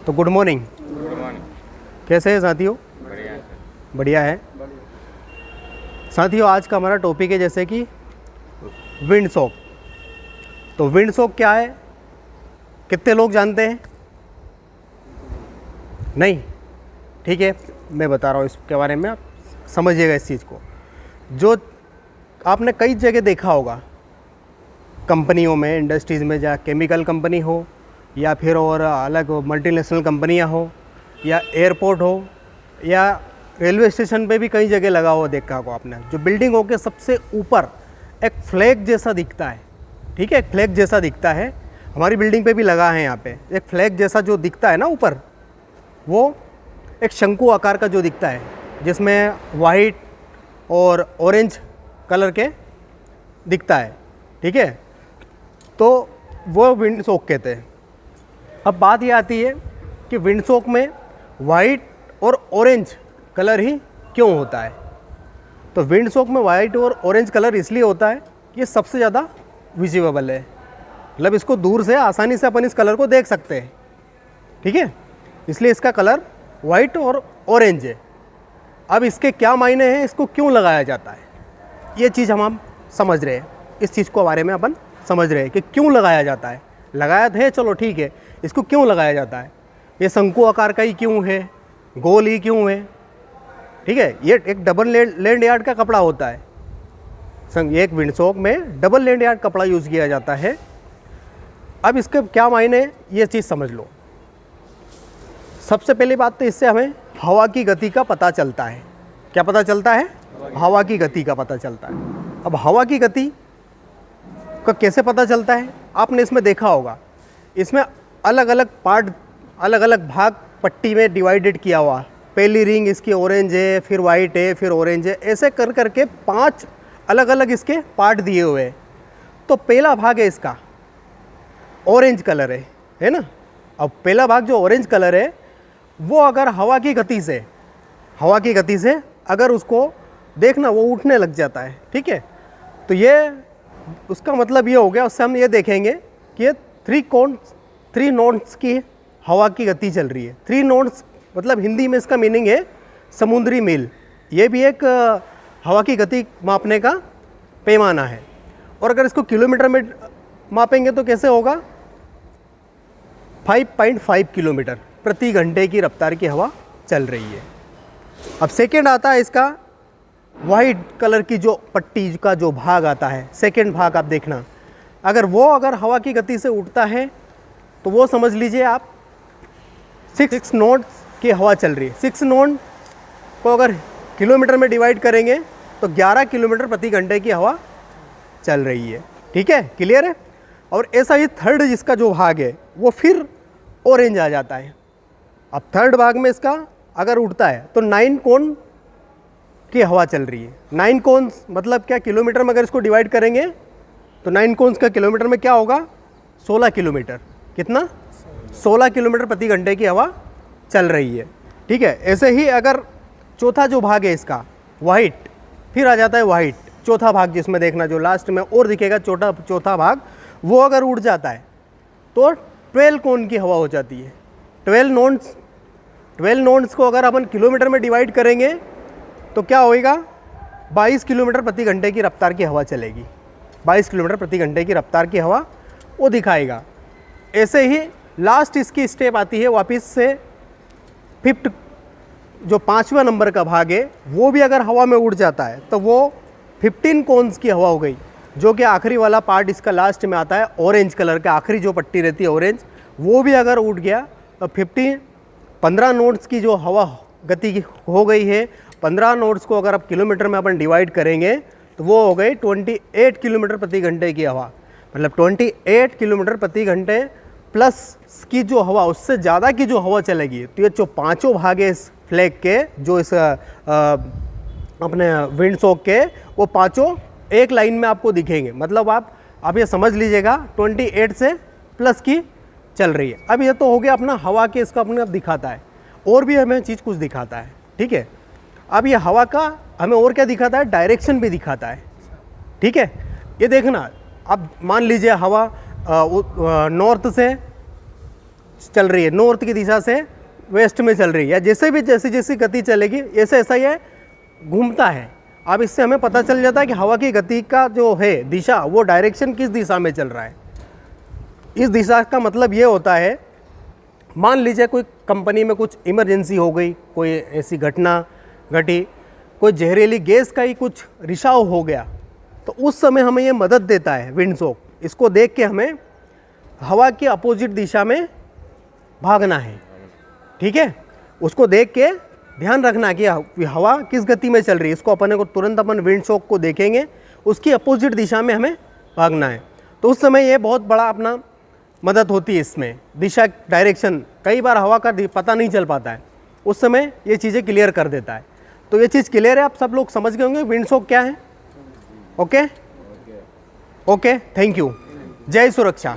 तो good morning. Good morning. कैसे हैं साथियों? बढ़िया है सर। बढ़िया है। साथियों, आज का हमारा टॉपिक है जैसे कि विंड सोक। तो विंड सोक क्या है, कितने लोग जानते हैं? नहीं? ठीक है, मैं बता रहा हूँ इसके बारे में, आप समझिएगा इस चीज़ को। जो आपने कई जगह देखा होगा, कंपनियों में, इंडस्ट्रीज़ में, जहाँ केमिकल कंपनी हो या फिर और अलग मल्टीनेशनल कंपनियां हो या एयरपोर्ट हो या रेलवे स्टेशन पे भी कई जगह लगा हुआ देखा होगा आपने। जो बिल्डिंगों के सबसे ऊपर एक फ्लैग जैसा दिखता है, ठीक है, एक फ्लैग जैसा दिखता है। हमारी बिल्डिंग पे भी लगा है यहाँ पे एक फ्लैग जैसा जो दिखता है ना ऊपर, वो एक शंकु आकार का जो दिखता है, जिसमें वाइट और ऑरेंज कलर के दिखता है, ठीक है। तो वो विंड सोक कहते हैं। अब बात ये आती है कि विंड सोक में वाइट और ऑरेंज कलर ही क्यों होता है। तो विंड सोक में वाइट और ऑरेंज कलर इसलिए होता है कि ये सबसे ज़्यादा विजिबल है, मतलब इसको दूर से आसानी से अपन इस कलर को देख सकते हैं, ठीक है, इसलिए इसका कलर वाइट और ऑरेंज है। अब इसके क्या मायने हैं, इसको क्यों लगाया जाता है, ये चीज़ हम समझ रहे हैं। इस चीज़ को बारे में अपन समझ रहे हैं कि क्यों लगाया जाता है। लगाया है, चलो ठीक है, इसको क्यों लगाया जाता है, ये शंकु आकार का ही क्यों है, गोल ही क्यों है, ठीक है। ये एक डबल लैंड यार्ड का कपड़ा होता है। एक विंड सोक में डबल लैंड यार्ड कपड़ा यूज़ किया जाता है। अब इसके क्या मायने, ये चीज़ समझ लो। सबसे पहली बात तो इससे हमें हवा की गति का पता चलता है। क्या पता चलता है? हवा की गति का पता चलता है। अब हवा की गति का कैसे पता चलता है, आपने इसमें देखा होगा, इसमें अलग अलग पार्ट, अलग अलग भाग पट्टी में डिवाइडेड किया हुआ। पहली रिंग इसकी ऑरेंज है, फिर वाइट है, फिर ऑरेंज है, ऐसे कर करके 5 अलग अलग इसके पार्ट दिए हुए हैं। तो पहला भाग है इसका ऑरेंज कलर है ना। अब पहला भाग जो ऑरेंज कलर है, वो अगर हवा की गति से अगर उसको देखना, वो उठने लग जाता है, ठीक है। तो ये उसका मतलब ये हो गया। उससे हम ये देखेंगे कि ये 3 नॉट्स की हवा की गति चल रही है। 3 नॉट्स मतलब हिंदी में इसका मीनिंग है समुद्री मील। ये भी एक हवा की गति मापने का पैमाना है। और अगर इसको किलोमीटर में मापेंगे तो कैसे होगा, 5.5 किलोमीटर प्रति घंटे की रफ्तार की हवा चल रही है। अब सेकेंड आता है इसका वाइट कलर की जो पट्टी का जो भाग आता है, सेकेंड भाग आप देखना, अगर हवा की गति से उठता है तो वो समझ लीजिए आप 6 नॉट्स की हवा चल रही है। 6 नॉट को अगर किलोमीटर में डिवाइड करेंगे तो 11 किलोमीटर प्रति घंटे की हवा चल रही है, ठीक है, क्लियर है। और ऐसा ही थर्ड जिसका जो भाग है वो फिर ऑरेंज आ जाता है। अब थर्ड भाग में इसका अगर उठता है तो 9 कोन की हवा चल रही है। 9 कोन्स मतलब क्या, किलोमीटर में अगर इसको डिवाइड करेंगे तो 9 कोन्स का किलोमीटर में क्या होगा, 16 किलोमीटर। कितना? 16 किलोमीटर प्रति घंटे की हवा चल रही है, ठीक है। ऐसे ही अगर चौथा जो भाग है इसका वाइट, फिर आ जाता है वाइट, चौथा भाग जिसमें देखना जो लास्ट में और दिखेगा चौथा भाग, वो अगर उड़ जाता है तो 12 कोन की हवा हो जाती है। 12 नॉट्स को अगर अपन किलोमीटर में डिवाइड करेंगे तो क्या होएगा, 22 किलोमीटर प्रति घंटे की रफ्तार की हवा चलेगी। 22 किलोमीटर प्रति घंटे की रफ्तार की हवा वो दिखाएगा। ऐसे ही लास्ट इसकी स्टेप आती है वापस से 5th, जो 5वां नंबर का भाग है, वो भी अगर हवा में उड़ जाता है तो वो 15 कोन्स की हवा हो गई। जो कि आखिरी वाला पार्ट इसका लास्ट में आता है, ऑरेंज कलर का आखिरी जो पट्टी रहती है ऑरेंज, वो भी अगर उड़ गया तो 15 नॉट्स की जो हवा गति हो गई है। 15 नॉट्स को अगर आप किलोमीटर में अपन डिवाइड करेंगे तो वो हो गई 28 किलोमीटर प्रति घंटे की हवा। मतलब 28 किलोमीटर प्रति घंटे प्लस की जो हवा, उससे ज़्यादा की जो हवा चलेगी। तो ये जो 5 भाग है इस फ्लैग के, जो इस अपने विंड सोक के, वो 5 एक लाइन में आपको दिखेंगे। मतलब आप ये समझ लीजिएगा 28 से प्लस की चल रही है। अब ये तो हो गया अपना हवा के, इसका अपने आप दिखाता है। और भी हमें चीज़ कुछ दिखाता है, ठीक है। अब ये हवा का हमें और क्या दिखाता है, डायरेक्शन भी दिखाता है, ठीक है। ये देखना, अब मान लीजिए हवा नॉर्थ से चल रही है, नॉर्थ की दिशा से वेस्ट में चल रही है, या जैसे भी जैसी जैसी गति चलेगी ऐसे ऐसा ये घूमता है। अब इससे हमें पता चल जाता है कि हवा की गति का जो है दिशा, वो डायरेक्शन किस दिशा में चल रहा है। इस दिशा का मतलब ये होता है, मान लीजिए कोई कंपनी में कुछ इमरजेंसी हो गई, कोई ऐसी घटना घटी, कोई जहरीली गैस का ही कुछ रिसाव हो गया, तो उस समय हमें ये मदद देता है विंडसॉक। इसको देख के हमें हवा की अपोजिट दिशा में भागना है, ठीक है। उसको देख के ध्यान रखना कि हवा किस गति में चल रही है, इसको अपन को तुरंत अपन विंडसॉक को देखेंगे, उसकी अपोजिट दिशा में हमें भागना है। तो उस समय ये बहुत बड़ा अपना मदद होती है इसमें, दिशा डायरेक्शन। कई बार हवा का पता नहीं चल पाता है, उस समय ये चीज़ें क्लियर कर देता है। तो ये चीज़ क्लियर है, आप सब लोग समझ गए होंगे विंडसॉक क्या है। Okay okay, thank you. जय सुरक्षा।